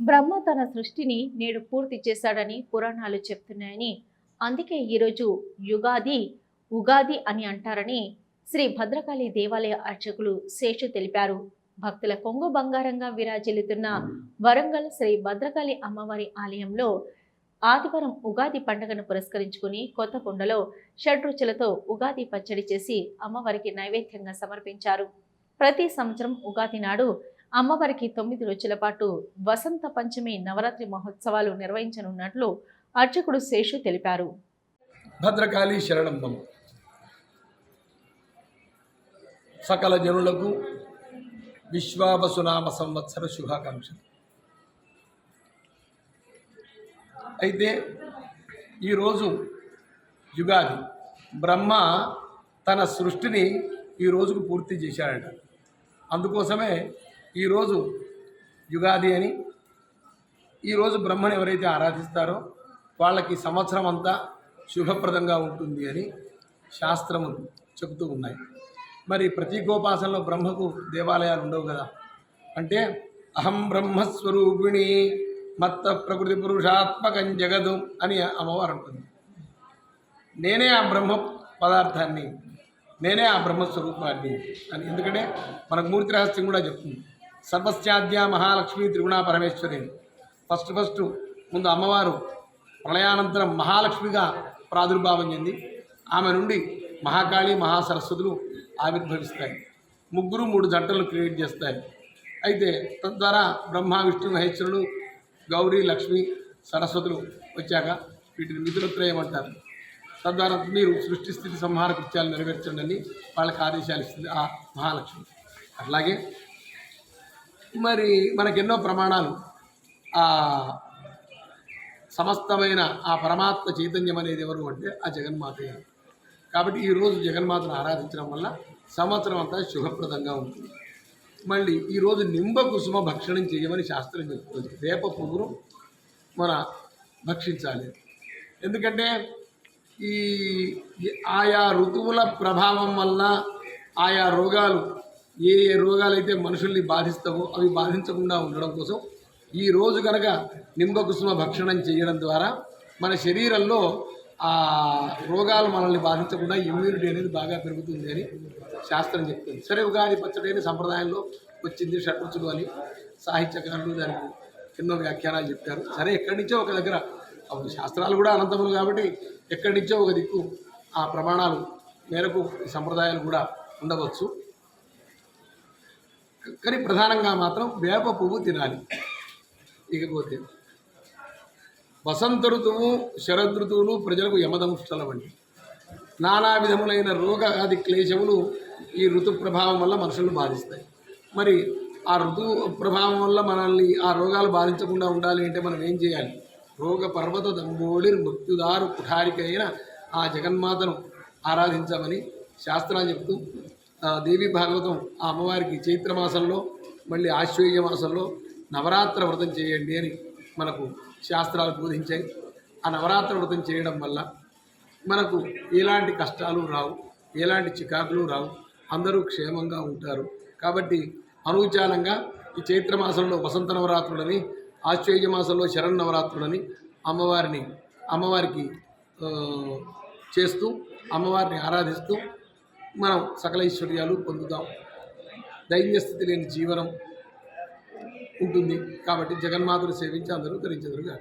బ్రహ్మ తన సృష్టిని నేడు పూర్తి చేశాడని పురాణాలు చెప్తున్నాయని, అందుకే ఈరోజు యుగాది ఉగాది అని అంటారని శ్రీ భద్రకాళి దేవాలయ అర్చకులు శేషు తెలిపారు. భక్తుల కొంగు బంగారంగా విరాజిల్లుతున్న వరంగల్ శ్రీ భద్రకాళి అమ్మవారి ఆలయంలో ఆదివారం ఉగాది పండుగను పురస్కరించుకుని కొత్త కుండలో షడ్రుచులతో ఉగాది పచ్చడి చేసి అమ్మవారికి నైవేద్యంగా సమర్పించారు. ప్రతి సంవత్సరం ఉగాది నాడు అమ్మవారికి 9 రోజుల పాటు వసంత పంచమి నవరాత్రి మహోత్సవాలు నిర్వహించనున్నట్లు అర్చకుడు శేషు తెలిపారు. భద్రకాళి శరణం. సకల జనులకు విశ్వావసునామ సంవత్సర శుభాకాంక్షలు. అయితే ఈరోజు యుగాది. బ్రహ్మ తన సృష్టిని ఈ రోజుకు పూర్తి చేశాడట. అందుకోసమే ఈరోజు యుగాది అని. ఈరోజు బ్రహ్మను ఎవరైతే ఆరాధిస్తారో వాళ్ళకి సంవత్సరం అంతా శుభప్రదంగా ఉంటుంది అని శాస్త్రములు చెబుతూ ఉన్నాయి. మరి ప్రతీకోపాసనలో బ్రహ్మకు దేవాలయాలు ఉండవు కదా. అంటే అహం బ్రహ్మస్వరూపిణి మత్త ప్రకృతి పురుషాత్మకం జగదు అని అమ్మవారు అంటుంది. నేనే ఆ బ్రహ్మ పదార్థాన్ని, నేనే ఆ బ్రహ్మస్వరూపాన్ని అని. ఎందుకంటే మనకు మూర్తి రహస్యం కూడా చెప్తుంది. సర్వస్యాద్య మహాలక్ష్మి త్రిగుణా పరమేశ్వరి. ఫస్ట్ ముందు అమ్మవారు ప్రళయానంతరం మహాలక్ష్మిగా ప్రాదుర్భావం చెంది ఆమె నుండి మహాకాళి మహాసరస్వతులు ఆవిర్భవిస్తాయి. ముగ్గురు 3 జంటలు క్రియేట్ చేస్తాయి. అయితే తద్వారా బ్రహ్మ విష్ణు మహేశ్వరుడు గౌరీ లక్ష్మి సరస్వతులు వచ్చాక వీటిని మిథునత్రయం అంటారు. తద్వారా మీరు సృష్టి స్థితి సంహార కృత్యాలు నెరవేర్చండి అని వాళ్ళకి ఆదేశాలు ఇస్తుంది ఆ మహాలక్ష్మి. అట్లాగే మరి మనకెన్నో ప్రమాణాలు ఆ సమస్తమైన ఆ పరమాత్మ చైతన్యం అనేది ఎవరు అంటే ఆ జగన్మాత. కాబట్టి ఈరోజు జగన్మాతను ఆరాధించడం వల్ల సంవత్సరం అంతా శుభప్రదంగా ఉంటుంది. మళ్ళీ ఈరోజు నింబ కుసుమ భక్షణం చేయమని శాస్త్రం చెప్తుంది. వేప పువ్వును మన భక్షించాలి. ఎందుకంటే ఈ ఆయా ఋతువుల ప్రభావం వల్ల ఆయా రోగాలు ఏ రోగాలైతే మనుషుల్ని బాధిస్తావో అవి బాధించకుండా ఉండడం కోసం ఈ రోజు కనుక నింబకుసుమ భక్షణం చేయడం ద్వారా మన శరీరంలో ఆ రోగాలు మనల్ని బాధించకుండా ఇమ్యూనిటీ అనేది బాగా పెరుగుతుంది అని శాస్త్రం చెప్తుంది. సరే, ఉగాది పచ్చడి అనే సంప్రదాయంలో వచ్చింది, షడ్రుచులు అని సాహిత్యకారులు దానికి ఎన్నో వ్యాఖ్యానాలు చెప్పారు. సరే, ఎక్కడి నుంచో ఒక దగ్గర శాస్త్రాలు కూడా అనంతములు కాబట్టి ఎక్కడి నుంచో ఒక దిక్కు ఆ ప్రమాణాలు మేరకు ఈ సంప్రదాయాలు కూడా ఉండవచ్చు. కానీ ప్రధానంగా మాత్రం వేప పువ్వు తినాలి. ఇకపోతే వసంత ఋతువు శరదృతువులు ప్రజలకు యమదంష్టల వంటి నానా విధములైన రోగాది క్లేశములు ఈ ఋతు ప్రభావం వల్ల మనుషులను బాధిస్తాయి. మరి ఆ ఋతు ప్రభావం వల్ల మనల్ని ఆ రోగాలు బాధించకుండా ఉండాలి అంటే మనం ఏం చేయాలి? రోగ పర్వత దంబోళి మృత్యుదారు కుఠారికైన ఆ జగన్మాతను ఆరాధించమని శాస్త్రాలు చెప్తూ దేవి భాగవతం ఆ అమ్మవారికి చైత్రమాసంలో మళ్ళీ ఆశ్వయుజ మాసంలో నవరాత్ర వ్రతం చేయండి అని మనకు శాస్త్రాలు బోధించాయి. ఆ నవరాత్ర వ్రతం చేయడం వల్ల మనకు ఎలాంటి కష్టాలు రావు, ఎలాంటి చికాకులు రావు, అందరూ క్షేమంగా ఉంటారు. కాబట్టి అనుచాలంగా ఈ చైత్రమాసంలో వసంత నవరాత్రులని, ఆశ్వయుజ మాసంలో శరన్నవరాత్రులని అమ్మవారికి చేస్తూ అమ్మవారిని ఆరాధిస్తూ మనం సకల ఐశ్వర్యాలు పొందుతాం. దైన్యస్థితి లేని జీవనం ఉంటుంది. కాబట్టి జగన్మాతను సేవించి అందరూ ధరించెదరుగాక.